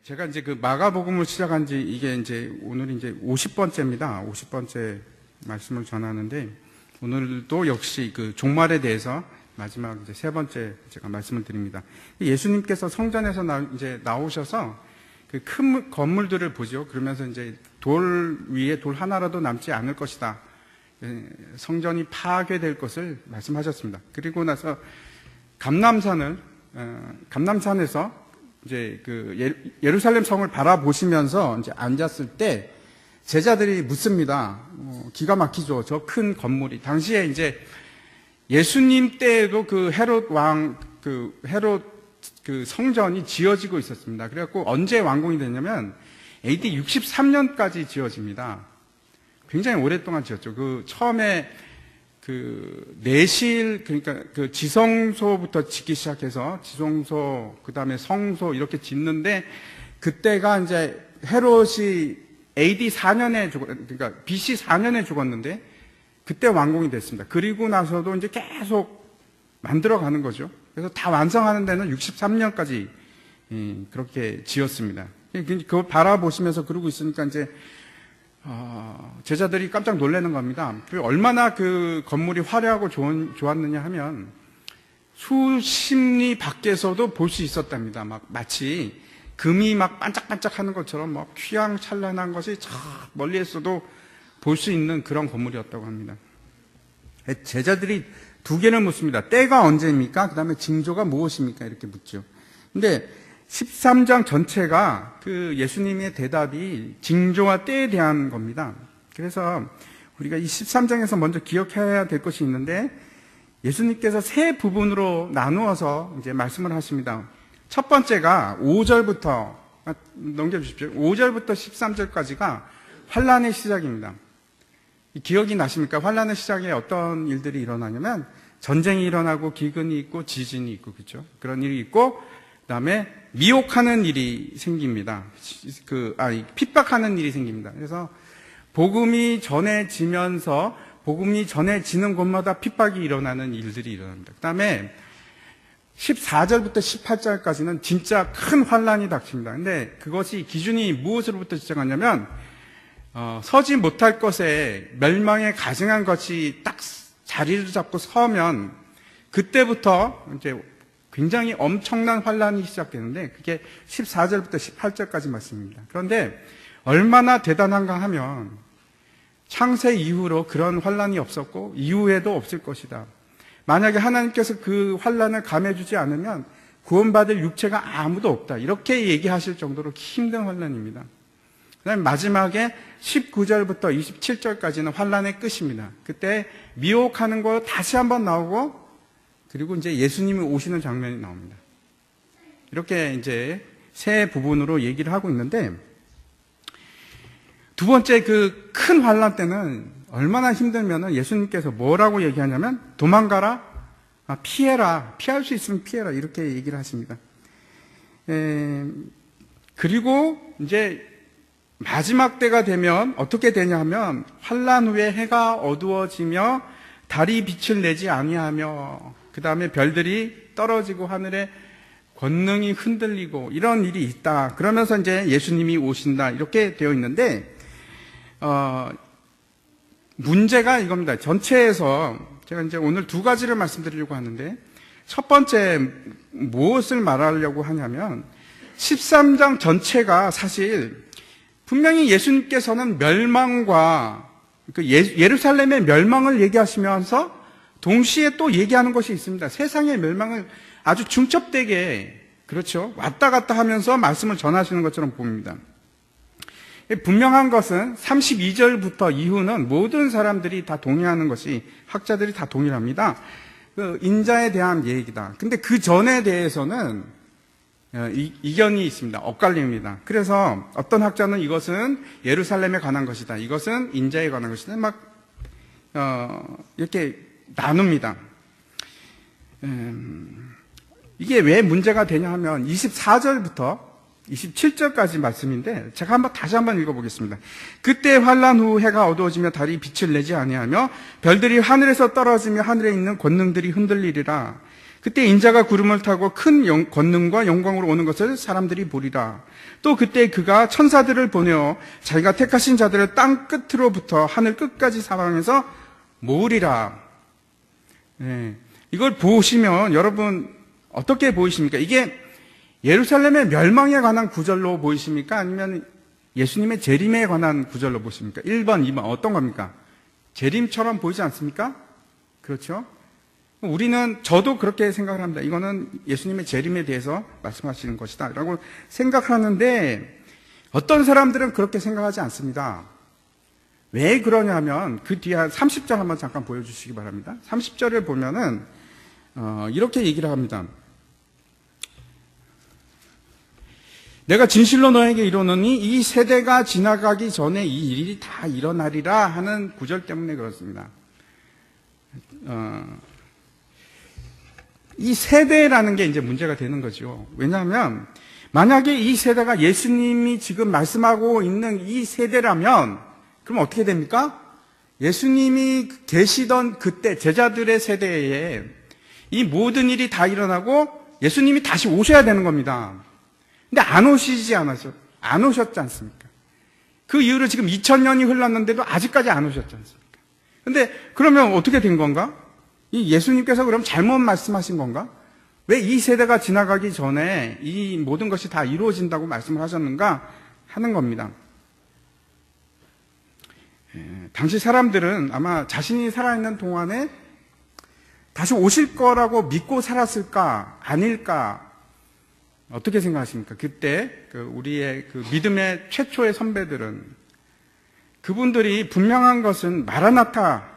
제가 이제 그 마가복음을 시작한 지 이게 이제 오늘이 이제 50번째입니다. 50번째 말씀을 전하는데 오늘도 역시 그 종말에 대해서 마지막 이제 세 번째 제가 말씀을 드립니다. 예수님께서 성전에서 이제 나오셔서 그 큰 건물들을 보죠. 그러면서 이제 돌 위에 돌 하나라도 남지 않을 것이다. 성전이 파괴될 것을 말씀하셨습니다. 그리고 나서 감람산에서 이제 그 예루살렘 성을 바라보시면서 이제 앉았을 때 제자들이 묻습니다. 기가 막히죠. 저 큰 건물이. 당시에 이제 예수님 때에도 그 헤롯 그 성전이 지어지고 있었습니다. 그래갖고 언제 완공이 됐냐면 AD 63년까지 지어집니다. 굉장히 오랫동안 지었죠. 그 처음에 그 내실, 그러니까 그 지성소부터 짓기 시작해서 지성소, 그 다음에 성소 이렇게 짓는데 그때가 이제 헤롯이 AD 4년에 그러니까 BC 4년에 죽었는데 그때 완공이 됐습니다. 그리고 나서도 이제 계속 만들어가는 거죠. 그래서 다 완성하는 데는 63년까지 그렇게 지었습니다. 그걸 바라보시면서 그러고 있으니까 이제 제자들이 깜짝 놀라는 겁니다. 얼마나 그 건물이 화려하고 좋았느냐 하면 수십 리 밖에서도 볼 수 있었답니다. 마치 금이 막 반짝반짝 하는 것처럼 막 휘황찬란한 것이 저 멀리에서도 볼 수 있는 그런 건물이었다고 합니다. 제자들이 두 개를 묻습니다. 때가 언제입니까? 그 다음에 징조가 무엇입니까? 이렇게 묻죠. 근데 13장 전체가 그 예수님의 대답이 징조와 때에 대한 겁니다. 그래서 우리가 이 13장에서 먼저 기억해야 될 것이 있는데 예수님께서 세 부분으로 나누어서 이제 말씀을 하십니다. 첫 번째가 5절부터 넘겨주십시오. 5절부터 13절까지가 환란의 시작입니다. 기억이 나십니까? 환란의 시작에 어떤 일들이 일어나냐면 전쟁이 일어나고 기근이 있고 지진이 있고 그렇죠? 그런 일이 있고 그다음에 미혹하는 일이 생깁니다. 핍박하는 일이 생깁니다. 그래서 복음이 전해지면서 복음이 전해지는 곳마다 핍박이 일어나는 일들이 일어납니다. 그다음에 14절부터 18절까지는 진짜 큰 환란이 닥칩니다. 근데 그것이 기준이 무엇으로부터 시작하냐면 서지 못할 것에 멸망에 가증한 것이 딱 자리를 잡고 서면 그때부터 이제 굉장히 엄청난 환란이 시작되는데 그게 14절부터 18절까지 말씀입니다. 그런데 얼마나 대단한가 하면 창세 이후로 그런 환란이 없었고 이후에도 없을 것이다. 만약에 하나님께서 그 환란을 감해주지 않으면 구원받을 육체가 아무도 없다. 이렇게 얘기하실 정도로 힘든 환란입니다. 그다음에 마지막에 19절부터 27절까지는 환란의 끝입니다. 그때 미혹하는 거 다시 한번 나오고 그리고 이제 예수님이 오시는 장면이 나옵니다. 이렇게 이제 세 부분으로 얘기를 하고 있는데 두 번째 그 큰 환란 때는 얼마나 힘들면은 예수님께서 뭐라고 얘기하냐면 도망가라, 피해라, 피할 수 있으면 피해라 이렇게 얘기를 하십니다. 그리고 이제 마지막 때가 되면 어떻게 되냐 하면 환란 후에 해가 어두워지며 달이 빛을 내지 아니하며 그 다음에 별들이 떨어지고 하늘에 권능이 흔들리고 이런 일이 있다. 그러면서 이제 예수님이 오신다. 이렇게 되어 있는데 문제가 이겁니다. 전체에서 제가 이제 오늘 두 가지를 말씀드리려고 하는데 첫 번째 무엇을 말하려고 하냐면 13장 전체가 사실 분명히 예수님께서는 멸망과 예루살렘의 멸망을 얘기하시면서 동시에 또 얘기하는 것이 있습니다. 세상의 멸망을 아주 중첩되게 그렇죠. 왔다 갔다 하면서 말씀을 전하시는 것처럼 보입니다. 분명한 것은 32절부터 이후는 모든 사람들이 다 동의하는 것이 학자들이 다 동일합니다. 그 인자에 대한 얘기다. 근데 그 전에 대해서는 이견이 있습니다. 엇갈립니다. 그래서 어떤 학자는 이것은 예루살렘에 관한 것이다. 이것은 인자에 관한 것이다. 이렇게 나눕니다. 이게 왜 문제가 되냐 하면 24절부터 27절까지 말씀인데 제가 다시 한번 읽어보겠습니다. 그때 환란 후 해가 어두워지며 달이 빛을 내지 아니하며 별들이 하늘에서 떨어지며 하늘에 있는 권능들이 흔들리리라. 그때 인자가 구름을 타고 큰 권능과 영광으로 오는 것을 사람들이 보리라. 또 그때 그가 천사들을 보내어 자기가 택하신 자들을 땅 끝으로부터 하늘 끝까지 사방에서 모으리라. 네. 이걸 보시면 여러분 어떻게 보이십니까? 이게 예루살렘의 멸망에 관한 구절로 보이십니까? 아니면 예수님의 재림에 관한 구절로 보십니까? 1번, 2번 어떤 겁니까? 재림처럼 보이지 않습니까? 그렇죠? 저도 그렇게 생각을 합니다. 이거는 예수님의 재림에 대해서 말씀하시는 것이다 라고 생각하는데 어떤 사람들은 그렇게 생각하지 않습니다. 왜 그러냐면 그 뒤에 30절 한번 잠깐 보여주시기 바랍니다. 30절을 보면은 이렇게 얘기를 합니다. 내가 진실로 너에게 이르노니 이 세대가 지나가기 전에 이 일이 다 일어나리라 하는 구절 때문에 그렇습니다. 이 세대라는 게 이제 문제가 되는 거죠. 왜냐하면 만약에 이 세대가 예수님이 지금 말씀하고 있는 이 세대라면 그럼 어떻게 됩니까? 예수님이 계시던 그때 제자들의 세대에 이 모든 일이 다 일어나고 예수님이 다시 오셔야 되는 겁니다. 근데 안 오셨지 않습니까? 그 이후로 지금 2000년이 흘렀는데도 아직까지 안 오셨지 않습니까? 근데 그러면 어떻게 된 건가? 이 예수님께서 그럼 잘못 말씀하신 건가? 왜 이 세대가 지나가기 전에 이 모든 것이 다 이루어진다고 말씀을 하셨는가 하는 겁니다. 당시 사람들은 아마 자신이 살아있는 동안에 다시 오실 거라고 믿고 살았을까 아닐까 어떻게 생각하십니까? 그때 우리의 믿음의 최초의 선배들은 그분들이 분명한 것은 마라나타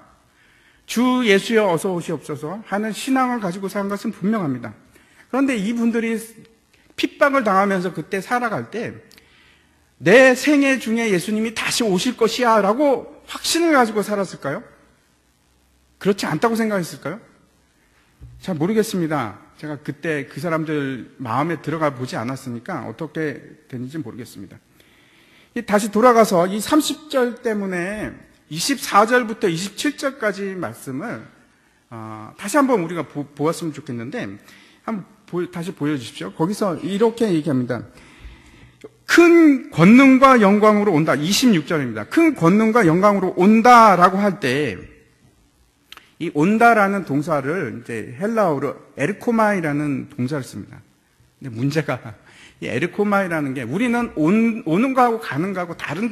주 예수여 어서 오시옵소서 하는 신앙을 가지고 산 것은 분명합니다. 그런데 이분들이 핍박을 당하면서 그때 살아갈 때 내 생애 중에 예수님이 다시 오실 것이야 라고 확신을 가지고 살았을까요? 그렇지 않다고 생각했을까요? 잘 모르겠습니다. 제가 그때 그 사람들 마음에 들어가 보지 않았으니까 어떻게 됐는지 모르겠습니다. 다시 돌아가서 이 30절 때문에 24절부터 27절까지 말씀을 다시 한번 우리가 보았으면 좋겠는데 한번 다시 보여주십시오. 거기서 이렇게 얘기합니다. 큰 권능과 영광으로 온다. 26절입니다. 큰 권능과 영광으로 온다라고 할 때 이 온다라는 동사를 이제 헬라어로 에르코마이라는 동사를 씁니다. 근데 문제가 이 에르코마이라는 게 우리는 오는 거하고 가는 거하고 다른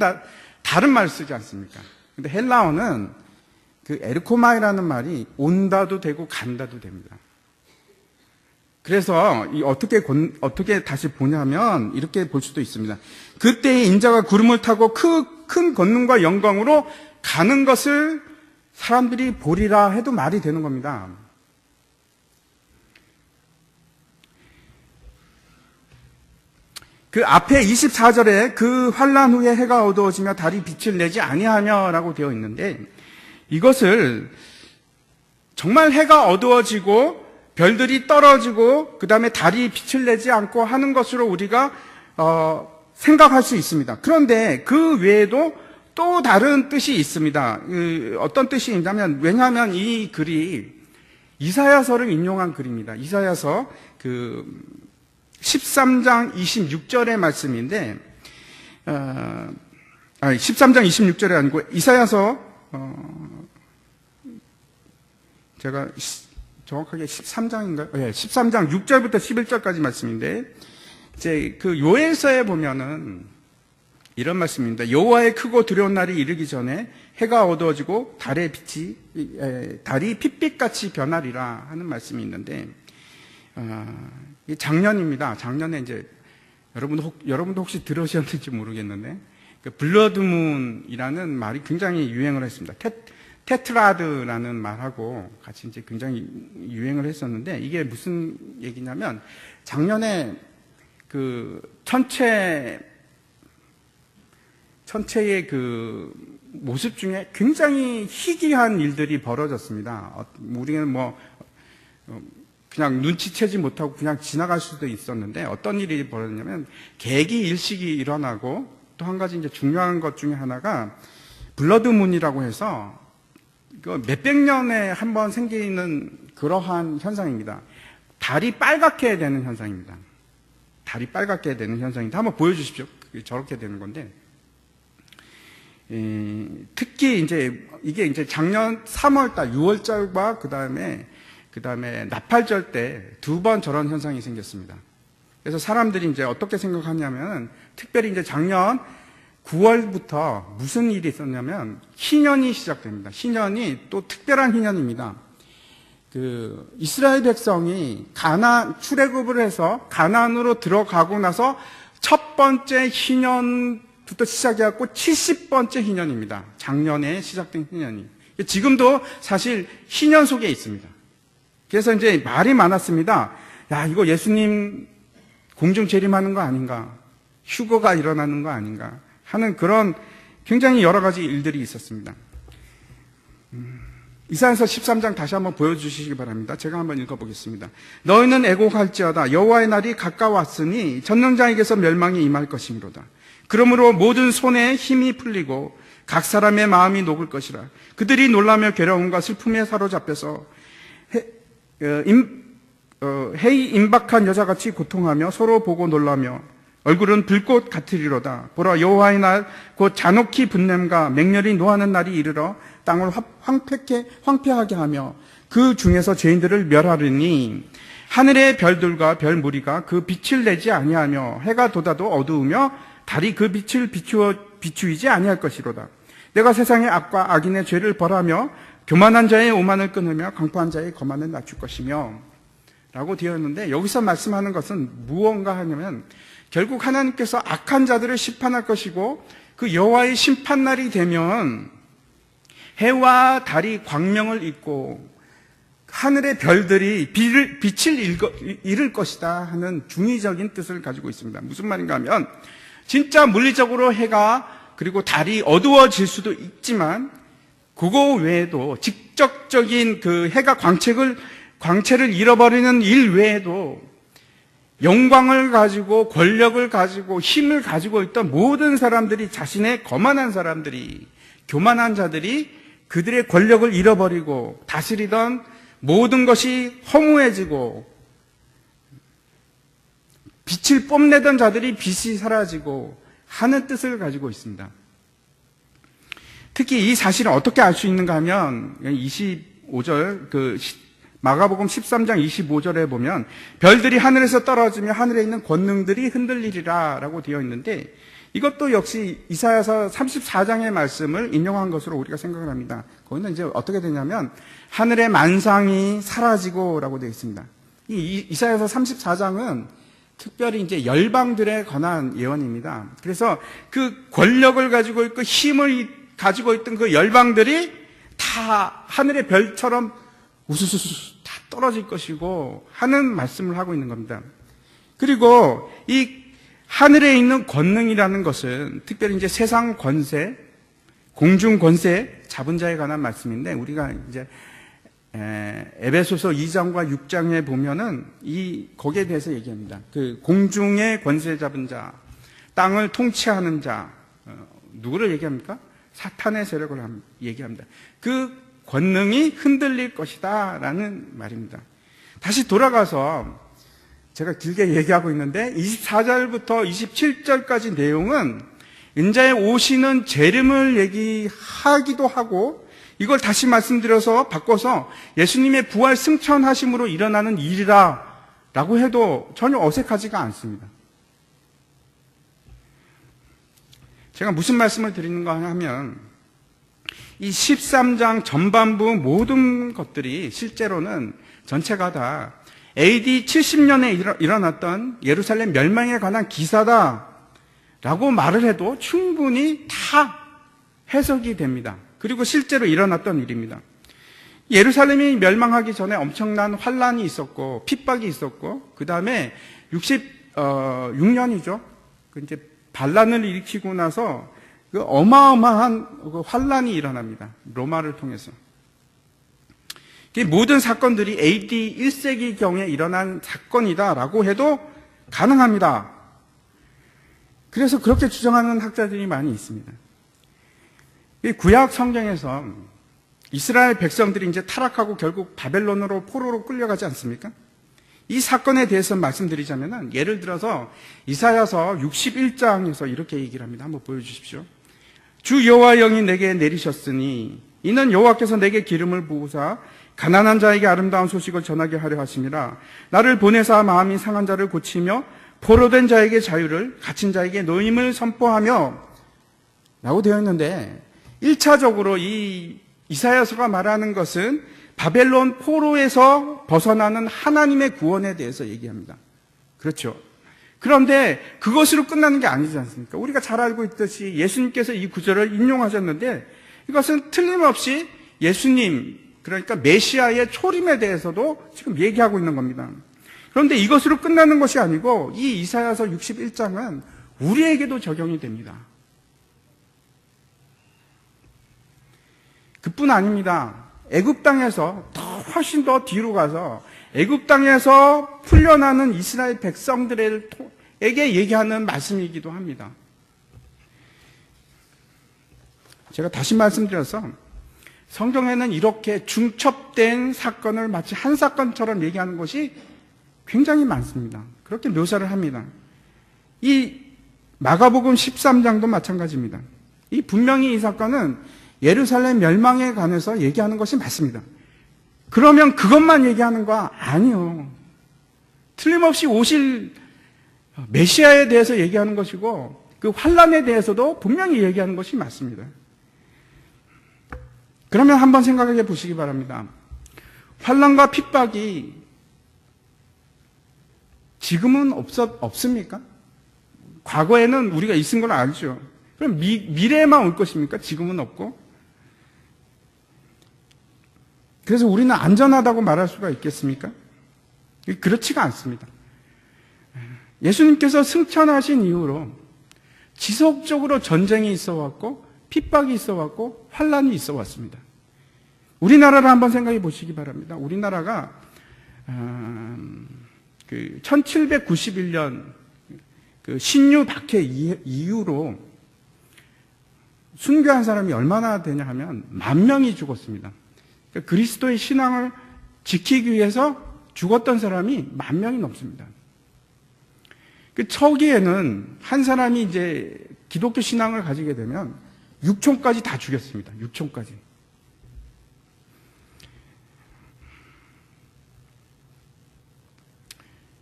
말을 쓰지 않습니까? 근데 헬라어는 그 에르코마이라는 말이 온다도 되고 간다도 됩니다. 그래서 어떻게 다시 보냐면 이렇게 볼 수도 있습니다. 그때 인자가 구름을 타고 큰 권능과 영광으로 가는 것을 사람들이 보리라 해도 말이 되는 겁니다. 그 앞에 24절에 그 환난 후에 해가 어두워지며 달이 빛을 내지 아니하며 라고 되어 있는데 이것을 정말 해가 어두워지고 별들이 떨어지고 그 다음에 달이 빛을 내지 않고 하는 것으로 우리가 생각할 수 있습니다. 그런데 그 외에도 또 다른 뜻이 있습니다. 어떤 뜻이 있냐면 왜냐하면 이 글이 이사야서를 인용한 글입니다. 이사야서 13장 26절의 말씀인데 13장 26절이 아니고 이사야서 제가 정확하게 13장인가요? 네, 13장 6절부터 11절까지 말씀인데 이제 그 요엘서에 보면은 이런 말씀입니다. 여호와의 크고 두려운 날이 이르기 전에 해가 어두워지고 달이 핏빛같이 변하리라 하는 말씀이 있는데 작년입니다. 작년에 이제 여러분도 혹시 들으셨는지 모르겠는데 블러드문이라는 말이 굉장히 유행을 했습니다. 테트라드라는 말하고 같이 이제 굉장히 유행을 했었는데 이게 무슨 얘기냐면 작년에 그 천체의 그 모습 중에 굉장히 희귀한 일들이 벌어졌습니다. 우리는 그냥 눈치채지 못하고 그냥 지나갈 수도 있었는데 어떤 일이 벌어졌냐면 개기 일식이 일어나고 또 한 가지 이제 중요한 것 중에 하나가 블러드문이라고 해서 몇백 년에 한 번 생기는 그러한 현상입니다. 달이 빨갛게 되는 현상입니다. 달이 빨갛게 되는 현상인데 한번 보여주십시오. 저렇게 되는 건데, 특히 이게 작년 3월달, 6월달과 그 다음에 나팔절 때 2번 저런 현상이 생겼습니다. 그래서 사람들이 어떻게 생각하냐면, 특별히 작년 9월부터 무슨 일이 있었냐면, 희년이 시작됩니다. 희년이 또 특별한 희년입니다. 이스라엘 백성이 출애굽을 해서 가나안으로 들어가고 나서 첫 번째 희년부터 시작해갖고 70번째 희년입니다. 작년에 시작된 희년이. 지금도 사실 희년 속에 있습니다. 그래서 말이 많았습니다. 야, 이거 예수님 공중 재림하는 거 아닌가? 휴거가 일어나는 거 아닌가? 하는 그런 굉장히 여러 가지 일들이 있었습니다. 이사야서 13장 다시 한번 보여주시기 바랍니다. 제가 한번 읽어보겠습니다. 너희는 애곡할지어다. 여호와의 날이 가까웠으니 전능자에게서 멸망이 임할 것이므로다. 그러므로 모든 손에 힘이 풀리고 각 사람의 마음이 녹을 것이라. 그들이 놀라며 괴로움과 슬픔에 사로잡혀서 해이 임박한 여자같이 고통하며 서로 보고 놀라며 얼굴은 불꽃 같으리로다. 보라, 여호와의 날 곧 잔혹히 분냄과 맹렬히 노하는 날이 이르러 땅을 황폐하게 하며 그 중에서 죄인들을 멸하리니 하늘의 별들과 별 무리가 그 빛을 내지 아니하며 해가 돋아도 어두우며 달이 그 빛을 비추이지 아니할 것이로다. 내가 세상의 악과 악인의 죄를 벌하며 교만한 자의 오만을 끊으며 강포한 자의 거만을 낮출 것이며 라고 되어 있는데, 여기서 말씀하는 것은 무언가 하냐면 결국 하나님께서 악한 자들을 심판할 것이고, 그 여호와의 심판날이 되면 해와 달이 광명을 잇고 하늘의 별들이 빛을 잃을 것이다 하는 중의적인 뜻을 가지고 있습니다. 무슨 말인가 하면, 진짜 물리적으로 해가 그리고 달이 어두워질 수도 있지만 그거 외에도 직접적인 그 해가 광채를 잃어버리는 일 외에도 영광을 가지고 권력을 가지고 힘을 가지고 있던 모든 사람들이, 자신의 거만한 사람들이, 교만한 자들이 그들의 권력을 잃어버리고 다스리던 모든 것이 허무해지고, 빛을 뽐내던 자들이 빛이 사라지고 하는 뜻을 가지고 있습니다. 특히 이 사실을 어떻게 알 수 있는가 하면 25절 마가복음 13장 25절에 보면 별들이 하늘에서 떨어지며 하늘에 있는 권능들이 흔들리리라 라고 되어 있는데, 이것도 역시 이사야서 34장의 말씀을 인용한 것으로 우리가 생각을 합니다. 거기는 어떻게 되냐면 하늘의 만상이 사라지고 라고 되어 있습니다. 이 이사야서 34장은 특별히 열방들에 관한 예언입니다. 그래서 그 권력을 가지고 있고 힘을 가지고 있던 그 열방들이 다 하늘의 별처럼 우수수수 다 떨어질 것이고 하는 말씀을 하고 있는 겁니다. 그리고 이 하늘에 있는 권능이라는 것은 특별히 세상 권세, 공중 권세 잡은 자에 관한 말씀인데, 우리가 에베소서 2장과 6장에 보면은 거기에 대해서 얘기합니다. 그 공중의 권세 잡은 자, 땅을 통치하는 자, 누구를 얘기합니까? 사탄의 세력을 얘기합니다. 그 권능이 흔들릴 것이다 라는 말입니다. 다시 돌아가서 제가 길게 얘기하고 있는데 24절부터 27절까지 내용은 인자의 오시는 재림을 얘기하기도 하고, 이걸 다시 말씀드려서 바꿔서 예수님의 부활 승천하심으로 일어나는 일이라 라고 해도 전혀 어색하지가 않습니다. 제가 무슨 말씀을 드리는가 하면, 이 13장 전반부 모든 것들이 실제로는 전체가 다 AD 70년에 일어났던 예루살렘 멸망에 관한 기사다라고 말을 해도 충분히 다 해석이 됩니다. 그리고 실제로 일어났던 일입니다. 예루살렘이 멸망하기 전에 엄청난 환란이 있었고 핍박이 있었고, 그 다음에 66년이죠. 반란을 일으키고 나서 그 어마어마한 환란이 일어납니다. 로마를 통해서. 모든 사건들이 AD 1세기경에 일어난 사건이다라고 해도 가능합니다. 그래서 그렇게 주장하는 학자들이 많이 있습니다. 구약 성경에서 이스라엘 백성들이 타락하고 결국 바벨론으로 포로로 끌려가지 않습니까? 이 사건에 대해서 말씀드리자면, 예를 들어서 이사야서 61장에서 이렇게 얘기를 합니다. 한번 보여주십시오. 주 여호와 영이 내게 내리셨으니 이는 여호와께서 내게 기름을 부으사 가난한 자에게 아름다운 소식을 전하게 하려 하심이라. 나를 보내사 마음이 상한 자를 고치며 포로된 자에게 자유를, 갇힌 자에게 노임을 선포하며 라고 되어 있는데, 1차적으로 이 이사야서가 말하는 것은 바벨론 포로에서 벗어나는 하나님의 구원에 대해서 얘기합니다. 그렇죠. 그런데 그것으로 끝나는 게 아니지 않습니까? 우리가 잘 알고 있듯이 예수님께서 이 구절을 인용하셨는데, 이것은 틀림없이 예수님, 그러니까 메시아의 초림에 대해서도 지금 얘기하고 있는 겁니다. 그런데 이것으로 끝나는 것이 아니고 이 이사야서 61장은 우리에게도 적용이 됩니다. 그뿐 아닙니다. 애굽 땅에서 훨씬 더 뒤로 가서 애굽 땅에서 풀려나는 이스라엘 백성들에게 얘기하는 말씀이기도 합니다. 제가 다시 말씀드려서 성경에는 이렇게 중첩된 사건을 마치 한 사건처럼 얘기하는 것이 굉장히 많습니다. 그렇게 묘사를 합니다. 이 마가복음 13장도 마찬가지입니다. 분명히 이 사건은 예루살렘 멸망에 관해서 얘기하는 것이 맞습니다. 그러면 그것만 얘기하는 거 아니요. 틀림없이 오실 메시아에 대해서 얘기하는 것이고 그 환란에 대해서도 분명히 얘기하는 것이 맞습니다. 그러면 한번 생각해 보시기 바랍니다. 환란과 핍박이 지금은 없습니까? 과거에는 우리가 있은 걸 알죠. 그럼 미래에만 올 것입니까? 지금은 없고? 그래서 우리는 안전하다고 말할 수가 있겠습니까? 그렇지가 않습니다. 예수님께서 승천하신 이후로 지속적으로 전쟁이 있어 왔고 핍박이 있어 왔고 환란이 있어 왔습니다. 우리나라를 한번 생각해 보시기 바랍니다. 우리나라가 1791년 신유 박해 이후로 순교한 사람이 얼마나 되냐 하면 10,000명이 죽었습니다. 그러니까 그리스도의 신앙을 지키기 위해서 죽었던 사람이 10,000명이 넘습니다. 그 초기에는 한 사람이 이제 기독교 신앙을 가지게 되면 6촌까지 다 죽였습니다. 6촌까지.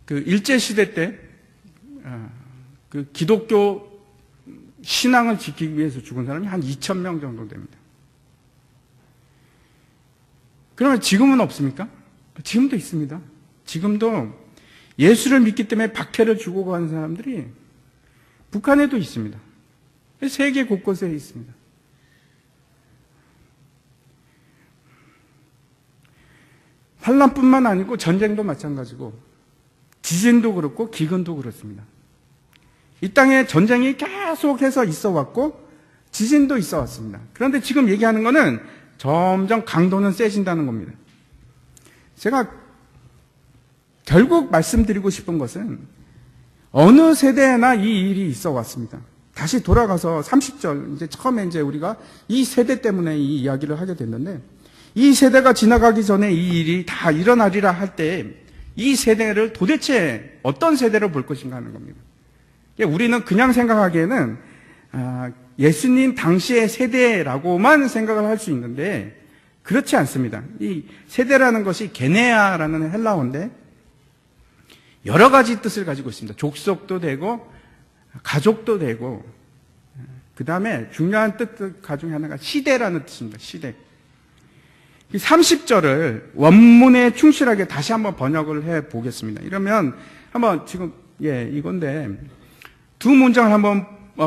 그 일제시대 때, 그 기독교 신앙을 지키기 위해서 죽은 사람이 한 2,000명 정도 됩니다. 그러면 지금은 없습니까? 지금도 있습니다. 지금도 예수를 믿기 때문에 박해를 주고 가는 사람들이 북한에도 있습니다. 세계 곳곳에 있습니다. 환란뿐만 아니고 전쟁도 마찬가지고 지진도 그렇고 기근도 그렇습니다. 이 땅에 전쟁이 계속해서 있어 왔고 지진도 있어 왔습니다. 그런데 지금 얘기하는 거는 점점 강도는 세진다는 겁니다. 제가 결국 말씀드리고 싶은 것은 어느 세대에나 이 일이 있어 왔습니다. 다시 돌아가서 30절, 이제 처음에 이제 우리가 이 세대 때문에 이 이야기를 하게 됐는데, 이 세대가 지나가기 전에 이 일이 다 일어나리라 할 때 이 세대를 도대체 어떤 세대로 볼 것인가 하는 겁니다. 우리는 그냥 생각하기에는 예수님 당시의 세대라고만 생각을 할 수 있는데 그렇지 않습니다. 이 세대라는 것이 게네아라는 헬라어인데 여러 가지 뜻을 가지고 있습니다. 족속도 되고 가족도 되고, 그 다음에 중요한 뜻 가중에 하나가 시대라는 뜻입니다. 시대. 30절을 원문에 충실하게 다시 한번 번역을 해 보겠습니다. 이러면 한번 지금 이건데 두 문장을 한번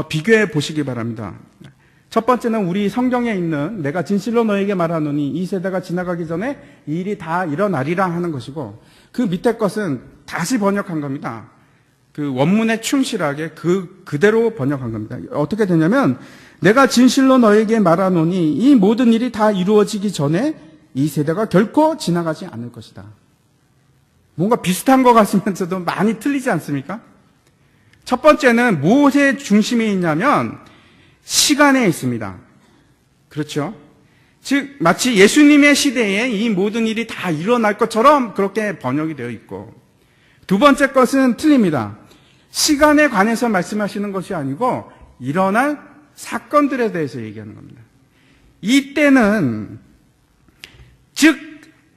비교해 보시기 바랍니다. 첫 번째는 우리 성경에 있는 내가 진실로 너에게 말하노니 이 세대가 지나가기 전에 이 일이 다 일어나리라 하는 것이고, 그 밑에 것은 다시 번역한 겁니다. 그 원문에 충실하게 그대로 번역한 겁니다. 어떻게 되냐면 내가 진실로 너에게 말하노니 이 모든 일이 다 이루어지기 전에 이 세대가 결코 지나가지 않을 것이다. 뭔가 비슷한 것 같으면서도 많이 틀리지 않습니까? 첫 번째는 무엇에 중심이 있냐면 시간에 있습니다. 그렇죠? 즉 마치 예수님의 시대에 이 모든 일이 다 일어날 것처럼 그렇게 번역이 되어 있고, 두 번째 것은 틀립니다. 시간에 관해서 말씀하시는 것이 아니고 일어날 사건들에 대해서 얘기하는 겁니다. 이때는 즉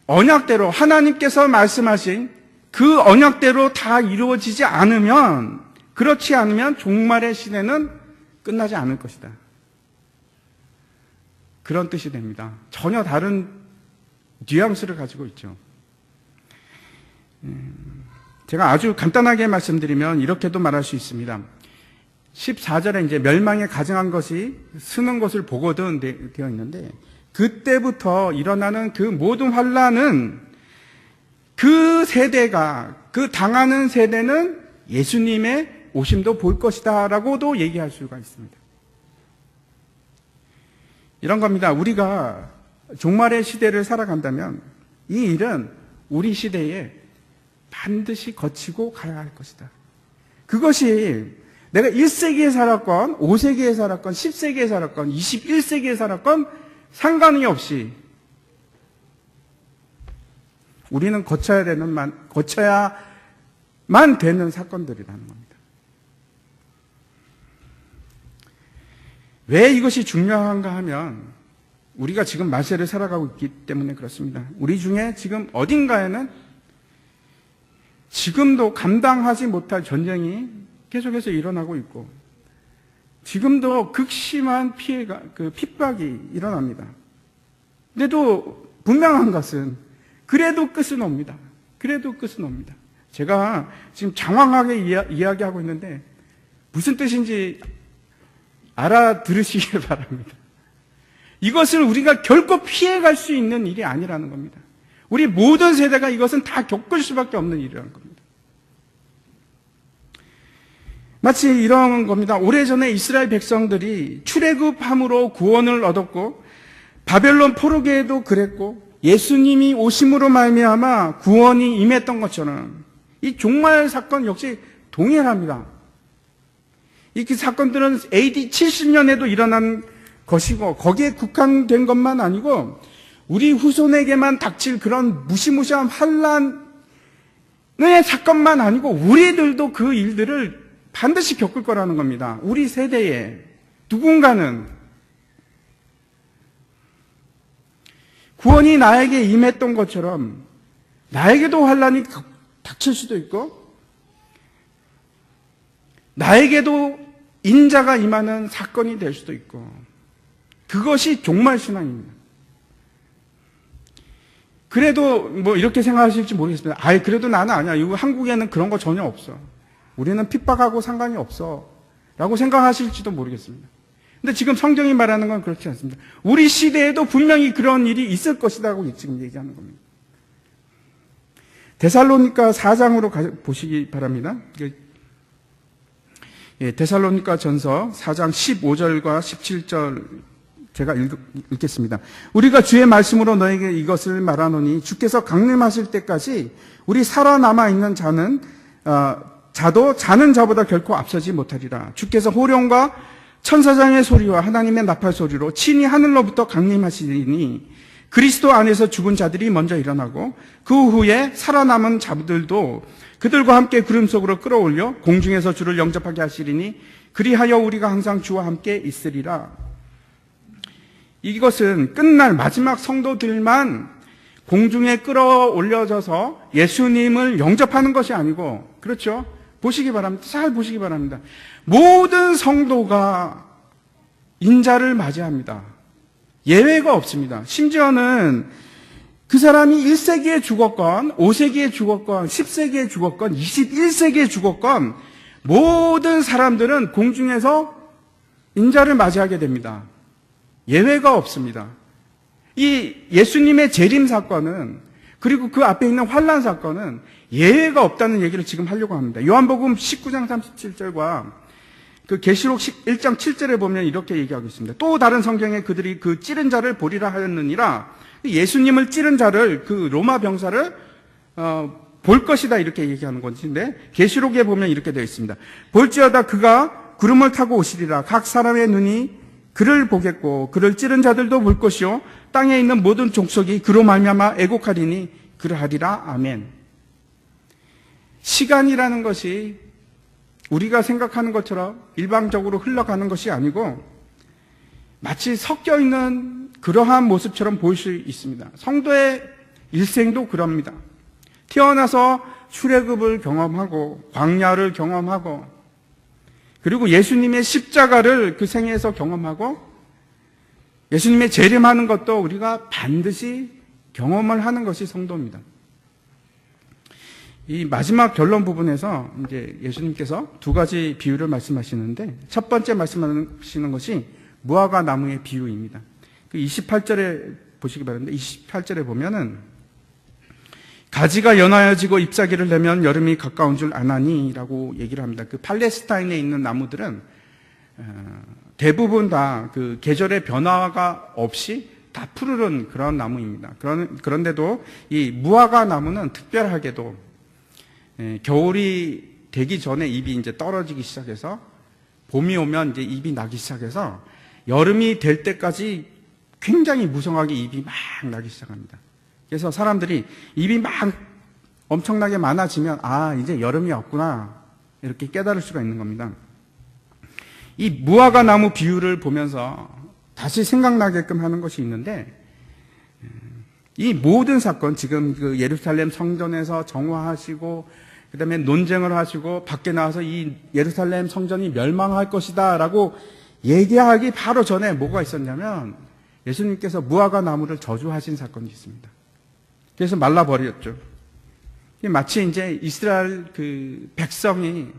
언약대로 하나님께서 말씀하신 그 언약대로 다 이루어지지 않으면, 그렇지 않으면 종말의 시대는 끝나지 않을 것이다. 그런 뜻이 됩니다. 전혀 다른 뉘앙스를 가지고 있죠. 제가 아주 간단하게 말씀드리면 이렇게도 말할 수 있습니다. 14절에 이제 멸망에 가증한 것이 쓰는 것을 보거든 되어 있는데, 그때부터 일어나는 그 모든 환란은 그 세대가, 그 당하는 세대는 예수님의 오심도 볼 것이다 라고도 얘기할 수가 있습니다. 이런 겁니다. 우리가 종말의 시대를 살아간다면 이 일은 우리 시대에 반드시 거치고 가야 할 것이다. 그것이 내가 1세기에 살았건 5세기에 살았건 10세기에 살았건 21세기에 살았건 상관이 없이 우리는 거쳐야만 되는 사건들이라는 겁니다. 왜 이것이 중요한가 하면 우리가 지금 말세를 살아가고 있기 때문에 그렇습니다. 우리 중에 지금 어딘가에는 지금도 감당하지 못할 전쟁이 계속해서 일어나고 있고, 지금도 극심한 핍박이 일어납니다. 그래도 분명한 것은 그래도 끝은 옵니다. 그래도 끝은 옵니다. 제가 지금 장황하게 이야기하고 있는데 무슨 뜻인지 알아들으시길 바랍니다. 이것을 우리가 결코 피해갈 수 있는 일이 아니라는 겁니다. 우리 모든 세대가 이것은 다 겪을 수밖에 없는 일이라는 겁니다. 마치 이런 겁니다. 오래전에 이스라엘 백성들이 출애굽함으로 구원을 얻었고, 바벨론 포로기에도 그랬고, 예수님이 오심으로 말미암아 구원이 임했던 것처럼 이 종말 사건 역시 동일합니다. 이 사건들은 AD 70년에도 일어난 것이고, 거기에 국한된 것만 아니고 우리 후손에게만 닥칠 그런 무시무시한 환란의 사건만 아니고 우리들도 그 일들을 반드시 겪을 거라는 겁니다. 우리 세대에 누군가는 구원이 나에게 임했던 것처럼 나에게도 환란이 닥칠 수도 있고, 나에게도 인자가 임하는 사건이 될 수도 있고, 그것이 종말신앙입니다. 그래도 뭐 이렇게 생각하실지 모르겠습니다. 그래도 나는 아니야. 이거 한국에는 그런 거 전혀 없어. 우리는 핍박하고 상관이 없어. 라고 생각하실지도 모르겠습니다. 근데 지금 성경이 말하는 건 그렇지 않습니다. 우리 시대에도 분명히 그런 일이 있을 것이라고 지금 얘기하는 겁니다. 데살로니가 4장으로 보시기 바랍니다. 데살로니가 전서 4장 15절과 17절 제가 읽겠습니다. 우리가 주의 말씀으로 너에게 이것을 말하노니 주께서 강림하실 때까지 우리 살아남아 있는 자도 자는 자보다 결코 앞서지 못하리라. 주께서 호령과 천사장의 소리와 하나님의 나팔 소리로 친히 하늘로부터 강림하시리니 그리스도 안에서 죽은 자들이 먼저 일어나고 그 후에 살아남은 자들도 그들과 함께 구름 속으로 끌어올려 공중에서 주를 영접하게 하시리니 그리하여 우리가 항상 주와 함께 있으리라. 이것은 끝날 마지막 성도들만 공중에 끌어올려져서 예수님을 영접하는 것이 아니고, 그렇죠? 보시기 바랍니다. 잘 보시기 바랍니다. 모든 성도가 인자를 맞이합니다. 예외가 없습니다. 심지어는 그 사람이 1세기에 죽었건 5세기에 죽었건 10세기에 죽었건 21세기에 죽었건 모든 사람들은 공중에서 인자를 맞이하게 됩니다. 예외가 없습니다. 이 예수님의 재림 사건은, 그리고 그 앞에 있는 환란 사건은 예외가 없다는 얘기를 지금 하려고 합니다. 요한복음 19장 37절과 그 계시록 1장 7절에 보면 이렇게 얘기하고 있습니다. 또 다른 성경에 그들이 그 찌른 자를 보리라 하였느니라. 예수님을 찌른 자를, 그 로마 병사를 볼 것이다 이렇게 얘기하는 것인데, 계시록에 보면 이렇게 되어 있습니다. 볼지어다 그가 구름을 타고 오시리라. 각 사람의 눈이 그를 보겠고 그를 찌른 자들도 볼 것이요 땅에 있는 모든 족속이 그로 말미암아 애곡하리니 그러하리라. 아멘. 시간이라는 것이 우리가 생각하는 것처럼 일방적으로 흘러가는 것이 아니고 마치 섞여 있는 그러한 모습처럼 보일 수 있습니다. 성도의 일생도 그럽니다. 태어나서 출애굽을 경험하고 광야를 경험하고 그리고 예수님의 십자가를 그 생애에서 경험하고 예수님의 재림하는 것도 우리가 반드시 경험을 하는 것이 성도입니다. 이 마지막 결론 부분에서 이제 예수님께서 두 가지 비유를 말씀하시는데 첫 번째 말씀하시는 것이 무화과 나무의 비유입니다. 그 28절에 보시기 바랍니다. 28절에 보면은 가지가 연하여지고 잎사귀를 내면 여름이 가까운 줄 아나니 라고 얘기를 합니다. 그 팔레스타인에 있는 나무들은 대부분 다 그 계절의 변화가 없이 다 푸르른 그런 나무입니다. 그런데도 이 무화과 나무는 특별하게도 겨울이 되기 전에 잎이 이제 떨어지기 시작해서 봄이 오면 이제 잎이 나기 시작해서 여름이 될 때까지 굉장히 무성하게 잎이 막 나기 시작합니다. 그래서 사람들이 잎이 막 엄청나게 많아지면 아, 이제 여름이 왔구나 이렇게 깨달을 수가 있는 겁니다. 이 무화과 나무 비유를 보면서 다시 생각나게끔 하는 것이 있는데 이 모든 사건 지금 그 예루살렘 성전에서 정화하시고 그 다음에 논쟁을 하시고 밖에 나와서 이 예루살렘 성전이 멸망할 것이다 라고 얘기하기 바로 전에 뭐가 있었냐면 예수님께서 무화과 나무를 저주하신 사건이 있습니다. 그래서 말라버렸죠. 마치 이제 이스라엘 그 백성이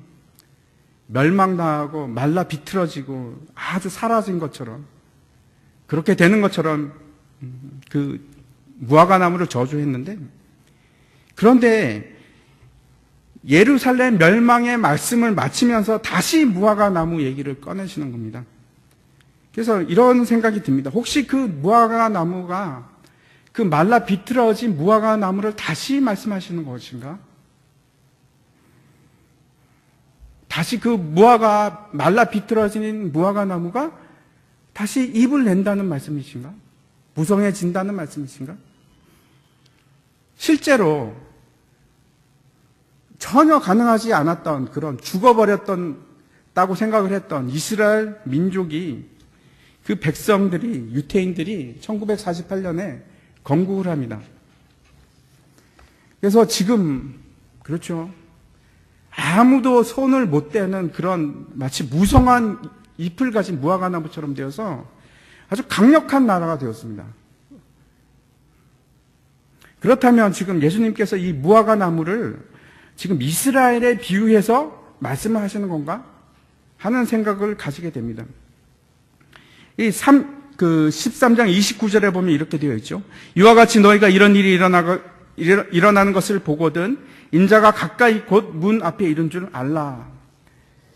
멸망당하고 말라 비틀어지고 아주 사라진 것처럼 그렇게 되는 것처럼 그 무화과 나무를 저주했는데 그런데 예루살렘 멸망의 말씀을 마치면서 다시 무화과 나무 얘기를 꺼내시는 겁니다. 그래서 이런 생각이 듭니다. 혹시 그 무화과 나무가 그 말라 비틀어진 무화과 나무를 다시 말씀하시는 것인가? 다시 그 말라 비틀어진 무화과 나무가 다시 잎을 낸다는 말씀이신가? 무성해진다는 말씀이신가? 실제로 전혀 가능하지 않았던 그런 죽어버렸다고 생각을 했던 이스라엘 민족이 그 백성들이 유태인들이 1948년에 건국을 합니다. 그래서 지금 그렇죠. 아무도 손을 못 대는 그런 마치 무성한 잎을 가진 무화과 나무처럼 되어서 아주 강력한 나라가 되었습니다. 그렇다면 지금 예수님께서 이 무화과 나무를 지금 이스라엘에 비유해서 말씀을 하시는 건가? 하는 생각을 가지게 됩니다. 이 13장 29절에 보면 이렇게 되어 있죠. 이와 같이 너희가 이런 일이 일어나는 것을 보거든 인자가 가까이 곧 문 앞에 이른 줄 알라.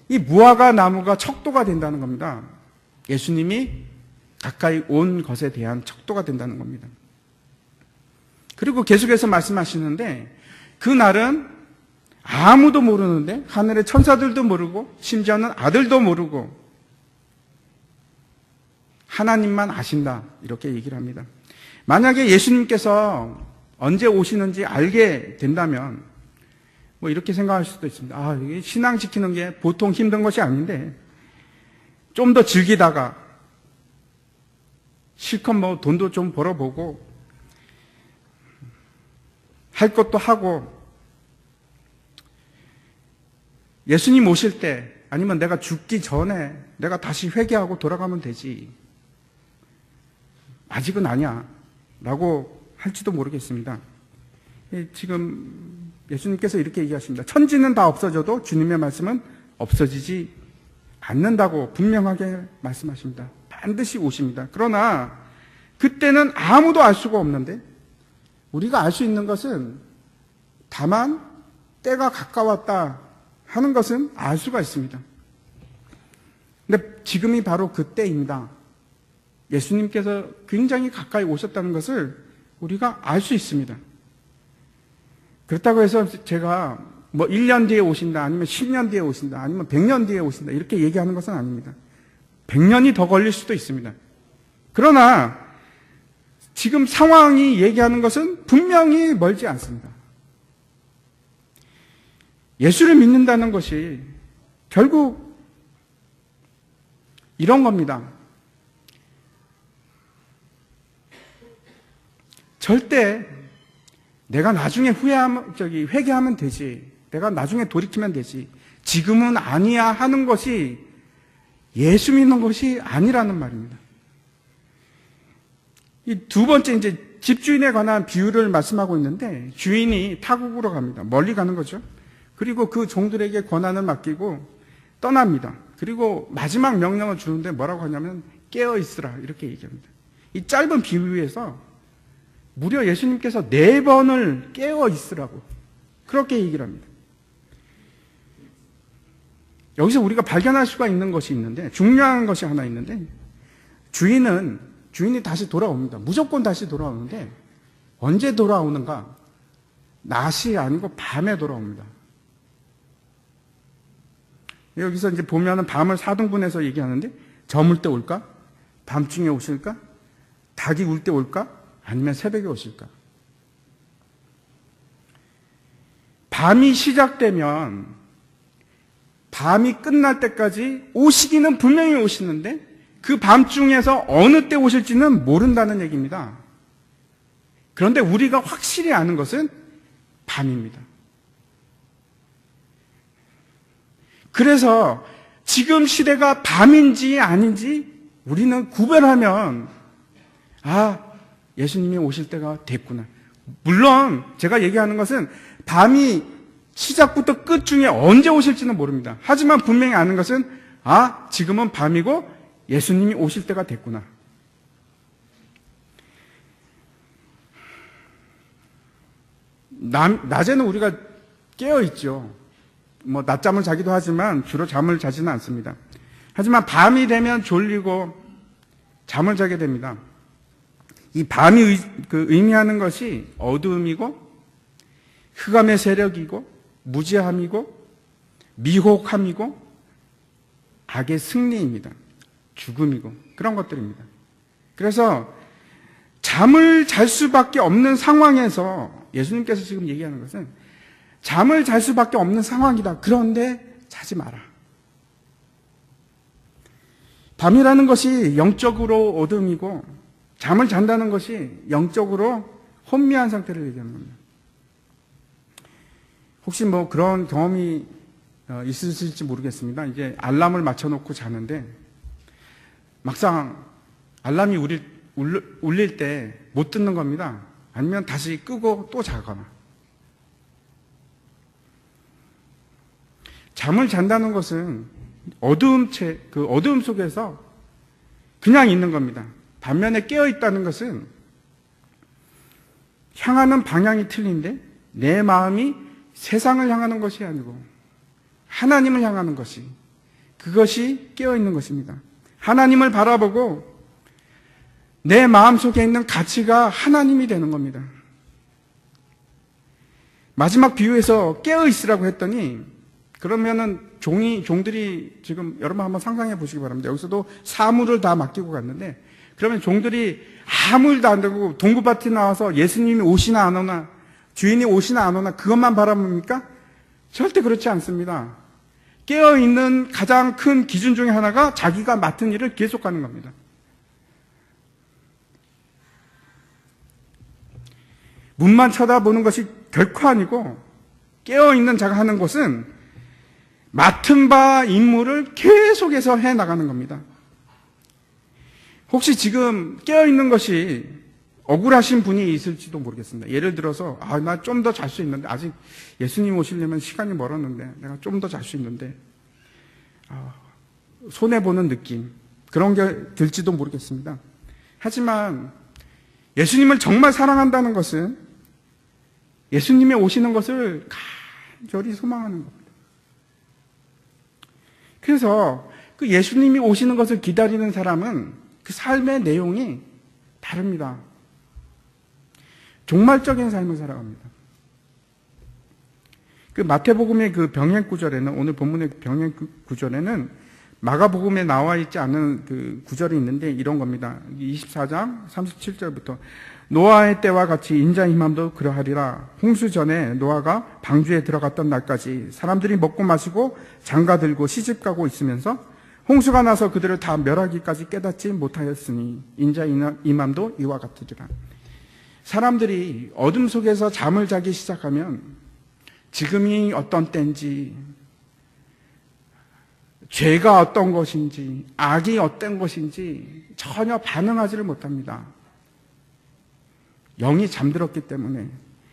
이 무화과 나무가 척도가 된다는 겁니다. 예수님이 가까이 온 것에 대한 척도가 된다는 겁니다. 그리고 계속해서 말씀하시는데 그날은 아무도 모르는데 하늘의 천사들도 모르고 심지어는 아들도 모르고 하나님만 아신다 이렇게 얘기를 합니다. 만약에 예수님께서 언제 오시는지 알게 된다면 뭐 이렇게 생각할 수도 있습니다. 아, 이게 신앙 지키는 게 보통 힘든 것이 아닌데 좀 더 즐기다가 실컷 뭐 돈도 좀 벌어보고 할 것도 하고 예수님 오실 때 아니면 내가 죽기 전에 내가 다시 회개하고 돌아가면 되지. 아직은 아니야. 라고 할지도 모르겠습니다. 지금 예수님께서 이렇게 얘기하십니다. 천지는 다 없어져도 주님의 말씀은 없어지지 않는다고 분명하게 말씀하십니다. 반드시 오십니다. 그러나 그때는 아무도 알 수가 없는데 우리가 알 수 있는 것은 다만 때가 가까웠다 하는 것은 알 수가 있습니다. 근데 지금이 바로 그때입니다. 예수님께서 굉장히 가까이 오셨다는 것을 우리가 알 수 있습니다. 그렇다고 해서 제가 뭐 1년 뒤에 오신다, 아니면 10년 뒤에 오신다, 아니면 100년 뒤에 오신다, 이렇게 얘기하는 것은 아닙니다. 100년이 더 걸릴 수도 있습니다. 그러나 지금 상황이 얘기하는 것은 분명히 멀지 않습니다. 예수를 믿는다는 것이 결국 이런 겁니다. 절대 내가 나중에 회개하면 되지. 내가 나중에 돌이키면 되지. 지금은 아니야 하는 것이 예수 믿는 것이 아니라는 말입니다. 이 두 번째 이제 집주인에 관한 비유를 말씀하고 있는데 주인이 타국으로 갑니다. 멀리 가는 거죠. 그리고 그 종들에게 권한을 맡기고 떠납니다. 그리고 마지막 명령을 주는데 뭐라고 하냐면 깨어 있으라 이렇게 얘기합니다. 이 짧은 비유에서 무려 예수님께서 4번을 깨어 있으라고 그렇게 얘기를 합니다. 여기서 우리가 발견할 수가 있는 것이 있는데 중요한 것이 하나 있는데 주인이 다시 돌아옵니다. 무조건 다시 돌아오는데 언제 돌아오는가? 낮이 아니고 밤에 돌아옵니다. 여기서 이제 보면은 밤을 4등분해서 얘기하는데 저물 때 올까? 밤중에 오실까? 닭이 울 때 올까? 아니면 새벽에 오실까? 밤이 시작되면 밤이 끝날 때까지 오시기는 분명히 오시는데 그 밤중에서 어느 때 오실지는 모른다는 얘기입니다. 그런데 우리가 확실히 아는 것은 밤입니다. 그래서 지금 시대가 밤인지 아닌지 우리는 구별하면 예수님이 오실 때가 됐구나. 물론 제가 얘기하는 것은 밤이 시작부터 끝 중에 언제 오실지는 모릅니다. 하지만 분명히 아는 것은 지금은 밤이고 예수님이 오실 때가 됐구나. 낮에는 우리가 깨어 있죠. 낮잠을 자기도 하지만 주로 잠을 자지는 않습니다. 하지만 밤이 되면 졸리고 잠을 자게 됩니다. 이 밤이 의미하는 것이 어두움이고 흑암의 세력이고 무지함이고 미혹함이고 악의 승리입니다. 죽음이고 그런 것들입니다. 그래서 잠을 잘 수밖에 없는 상황에서 예수님께서 지금 얘기하는 것은 잠을 잘 수밖에 없는 상황이다. 그런데 자지 마라. 밤이라는 것이 영적으로 어둠이고 잠을 잔다는 것이 영적으로 혼미한 상태를 얘기하는 겁니다. 혹시 그런 경험이 있으실지 모르겠습니다. 이제 알람을 맞춰놓고 자는데 막상 알람이 울릴 때 못 듣는 겁니다. 아니면 다시 끄고 또 자거나. 잠을 잔다는 것은 어두움 속에서 그냥 있는 겁니다. 반면에 깨어 있다는 것은 향하는 방향이 틀린데 내 마음이 세상을 향하는 것이 아니고 하나님을 향하는 것이, 그것이 깨어 있는 것입니다. 하나님을 바라보고 내 마음속에 있는 가치가 하나님이 되는 겁니다. 마지막 비유에서 깨어 있으라고 했더니 그러면은 종들이 지금 여러분 한번 상상해 보시기 바랍니다. 여기서도 사물을 다 맡기고 갔는데 그러면 종들이 아무 일도 안 되고 동구밭에 나와서 예수님이 오시나 안 오나, 주인이 오시나 안 오나 그것만 바라봅니까? 절대 그렇지 않습니다. 깨어있는 가장 큰 기준 중에 하나가 자기가 맡은 일을 계속하는 겁니다. 문만 쳐다보는 것이 결코 아니고 깨어있는 자가 하는 것은 맡은 바 임무를 계속해서 해나가는 겁니다. 혹시 지금 깨어있는 것이 억울하신 분이 있을지도 모르겠습니다. 예를 들어서 나 좀 더 잘 수 있는데 아직 예수님 오시려면 시간이 멀었는데 내가 좀 더 잘 수 있는데 손해보는 느낌, 그런 게 들지도 모르겠습니다. 하지만 예수님을 정말 사랑한다는 것은 예수님이 오시는 것을 간절히 소망하는 겁니다. 그래서 그 예수님이 오시는 것을 기다리는 사람은 그 삶의 내용이 다릅니다. 종말적인 삶을 살아갑니다. 그 마태복음의 그 병행 구절에는, 오늘 본문의 병행 구절에는 마가복음에 나와 있지 않은 그 구절이 있는데 이런 겁니다. 24장 37절부터 노아의 때와 같이 인자의 임함도 그러하리라. 홍수 전에 노아가 방주에 들어갔던 날까지 사람들이 먹고 마시고 장가들고 시집가고 있으면서 홍수가 나서 그들을 다 멸하기까지 깨닫지 못하였으니 인자의 임함도 이와 같으리라. 사람들이 어둠 속에서 잠을 자기 시작하면 지금이 어떤 때인지, 죄가 어떤 것인지, 악이 어떤 것인지 전혀 반응하지를 못합니다. 영이 잠들었기 때문에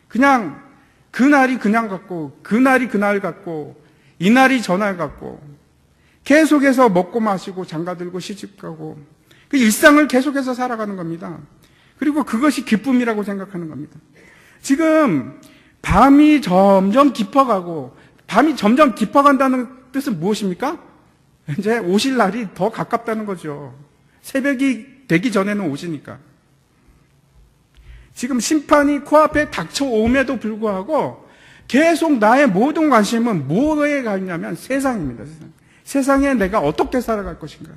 그냥 그날이 그냥 같고, 그날이 그날 같고, 이날이 저날 같고, 계속해서 먹고 마시고 장가들고 시집가고 그 일상을 계속해서 살아가는 겁니다. 그리고 그것이 기쁨이라고 생각하는 겁니다. 지금 밤이 점점 깊어가고, 밤이 점점 깊어간다는 뜻은 무엇입니까? 이제 오실 날이 더 가깝다는 거죠. 새벽이 되기 전에는 오시니까. 지금 심판이 코앞에 닥쳐옴에도 불구하고 계속 나의 모든 관심은 뭐에 가 있냐면 세상입니다. 세상에 내가 어떻게 살아갈 것인가.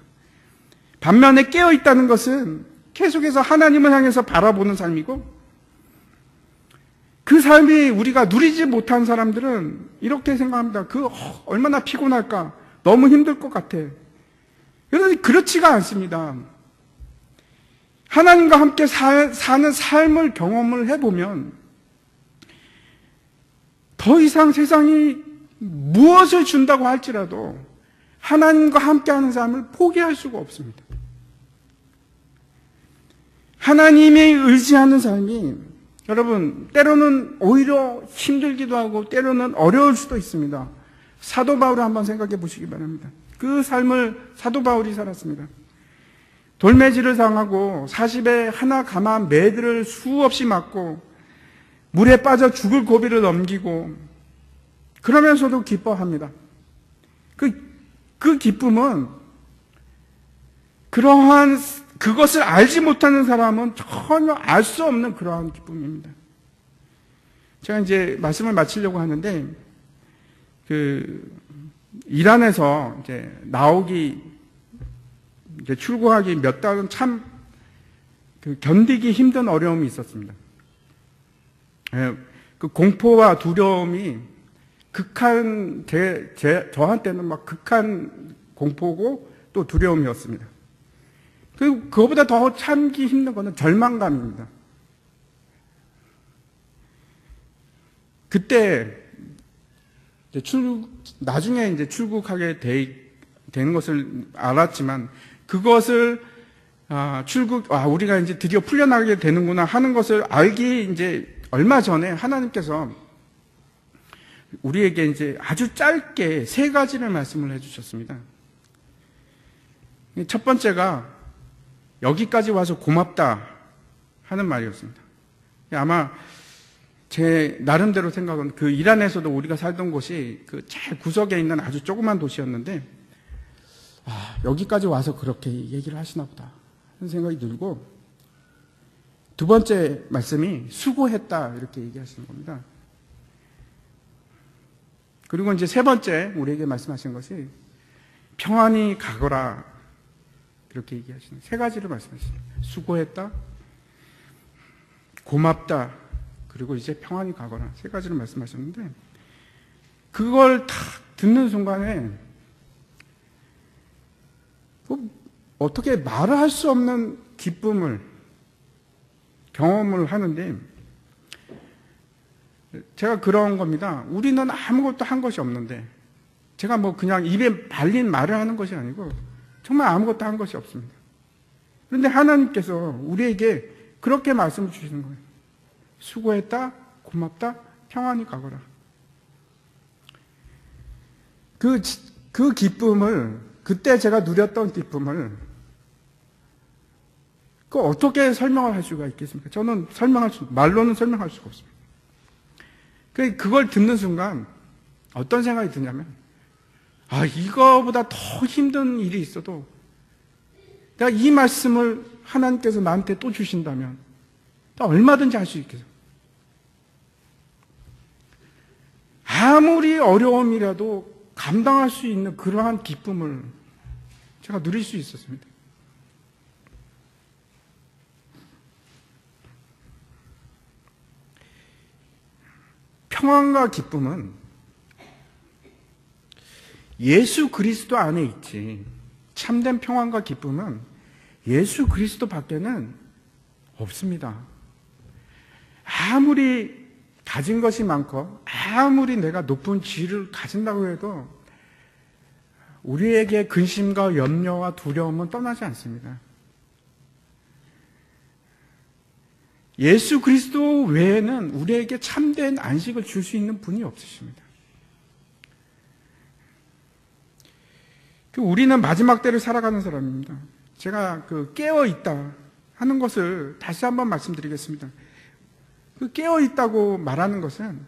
반면에 깨어있다는 것은 계속해서 하나님을 향해서 바라보는 삶이고, 그 삶이 우리가 누리지 못한 사람들은 이렇게 생각합니다. 얼마나 피곤할까. 너무 힘들 것 같아. 그런데 그렇지가 않습니다. 하나님과 함께 사는 삶을 경험을 해보면 더 이상 세상이 무엇을 준다고 할지라도 하나님과 함께하는 삶을 포기할 수가 없습니다. 하나님이 의지하는 삶이, 여러분, 때로는 오히려 힘들기도 하고 때로는 어려울 수도 있습니다. 사도 바울을 한번 생각해 보시기 바랍니다. 그 삶을 사도 바울이 살았습니다. 돌매질을 당하고 40에 하나 감한 매들을 수없이 맞고 물에 빠져 죽을 고비를 넘기고, 그러면서도 기뻐합니다. 그 기쁨은, 그것을 알지 못하는 사람은 전혀 알 수 없는 그러한 기쁨입니다. 제가 이제 말씀을 마치려고 하는데, 이란에서 이제 출국하기 몇 달은 참 견디기 힘든 어려움이 있었습니다. 그 공포와 두려움이 저한테는 막 극한 공포고 또 두려움이었습니다. 그거보다 더 참기 힘든 것은 절망감입니다. 그때 나중에 이제 출국하게 되는 것을 알았지만, 그것을 우리가 이제 드디어 풀려나게 되는구나 하는 것을 알기 이제 얼마 전에 하나님께서 우리에게 이제 아주 짧게 3가지를 말씀을 해주셨습니다. 첫 번째가 여기까지 와서 고맙다 하는 말이었습니다. 아마 제 나름대로 생각은 그 이란에서도 우리가 살던 곳이 그 제일 구석에 있는 아주 조그만 도시였는데, 여기까지 와서 그렇게 얘기를 하시나 보다 하는 생각이 들고, 두 번째 말씀이 수고했다 이렇게 얘기하시는 겁니다. 그리고 이제 세 번째 우리에게 말씀하신 것이 평안히 가거라 이렇게 얘기하시는 3가지를 말씀하셨습니다. 수고했다, 고맙다, 그리고 이제 평안히 가거라, 3가지를 말씀하셨는데, 그걸 다 듣는 순간에 어떻게 말을 할 수 없는 기쁨을 경험을 하는데, 제가 그런 겁니다. 우리는 아무것도 한 것이 없는데, 제가 그냥 입에 발린 말을 하는 것이 아니고 정말 아무것도 한 것이 없습니다. 그런데 하나님께서 우리에게 그렇게 말씀을 주시는 거예요. 수고했다, 고맙다, 평안히 가거라. 그 기쁨을, 그때 제가 누렸던 기쁨을 어떻게 설명을 할 수가 있겠습니까? 저는 말로는 설명할 수가 없습니다. 그걸 듣는 순간 어떤 생각이 드냐면, 이거보다 더 힘든 일이 있어도 내가 이 말씀을 하나님께서 나한테 또 주신다면 얼마든지 할 수 있겠어. 아무리 어려움이라도 감당할 수 있는 그러한 기쁨을 제가 누릴 수 있었습니다. 평안과 기쁨은 예수 그리스도 안에 있지, 참된 평안과 기쁨은 예수 그리스도 밖에는 없습니다. 아무리 가진 것이 많고 아무리 내가 높은 지위를 가진다고 해도 우리에게 근심과 염려와 두려움은 떠나지 않습니다. 예수 그리스도 외에는 우리에게 참된 안식을 줄 수 있는 분이 없으십니다. 우리는 마지막 때를 살아가는 사람입니다. 제가 깨어있다 하는 것을 다시 한번 말씀드리겠습니다. 깨어있다고 말하는 것은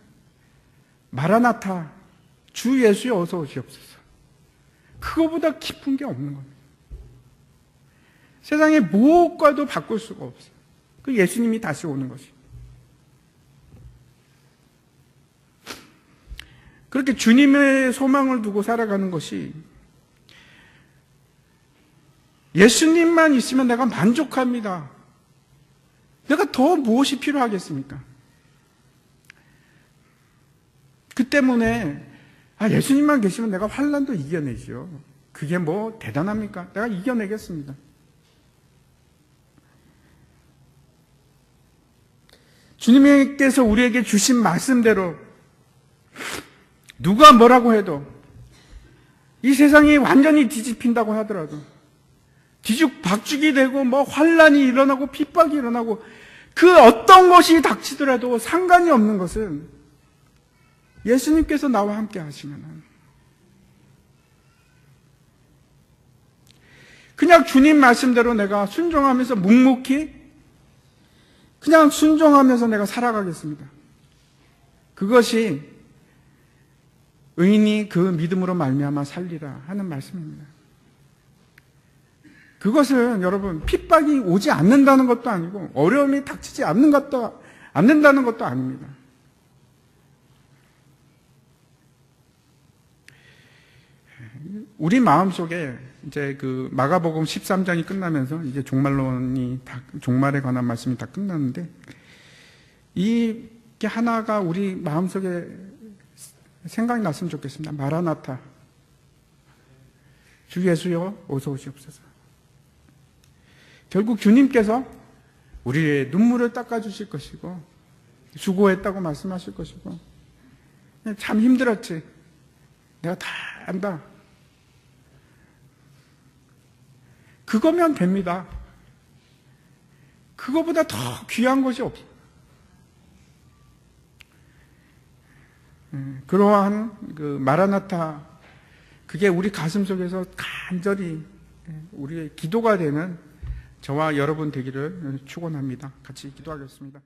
마라나타, 주 예수여 어서 오시옵소서. 그거보다 깊은 게 없는 겁니다. 세상의 무엇과도 바꿀 수가 없어요. 그 예수님이 다시 오는 것이. 그렇게 주님의 소망을 두고 살아가는 것이, 예수님만 있으면 내가 만족합니다. 내가 더 무엇이 필요하겠습니까? 그 때문에 예수님만 계시면 내가 환난도 이겨내죠. 그게 뭐 대단합니까? 내가 이겨내겠습니다. 주님께서 우리에게 주신 말씀대로 누가 뭐라고 해도, 이 세상이 완전히 뒤집힌다고 하더라도, 뒤죽박죽이 되고 뭐 환난이 일어나고 핍박이 일어나고 그 어떤 것이 닥치더라도 상관이 없는 것은 예수님께서 나와 함께 하시면, 그냥 주님 말씀대로 내가 순종하면서 묵묵히 그냥 순종하면서 내가 살아가겠습니다. 그것이 의인이 그 믿음으로 말미암아 살리라 하는 말씀입니다. 그것은 여러분 핍박이 오지 않는다는 것도 아니고 어려움이 닥치지 않는다는 것도 아닙니다. 우리 마음속에 이제 마가복음 13장이 끝나면서 이제 종말에 관한 말씀이 다 끝났는데, 이게 하나가 우리 마음속에 생각이 났으면 좋겠습니다. 마라나타, 주 예수여 어서 오시옵소서. 결국 주님께서 우리의 눈물을 닦아주실 것이고, 수고했다고 말씀하실 것이고, 참 힘들었지, 내가 다 안다, 그거면 됩니다. 그거보다 더 귀한 것이 없어요. 그러한 마라나타, 그게 우리 가슴 속에서 간절히 우리의 기도가 되는 저와 여러분 되기를 축원합니다. 같이 기도하겠습니다.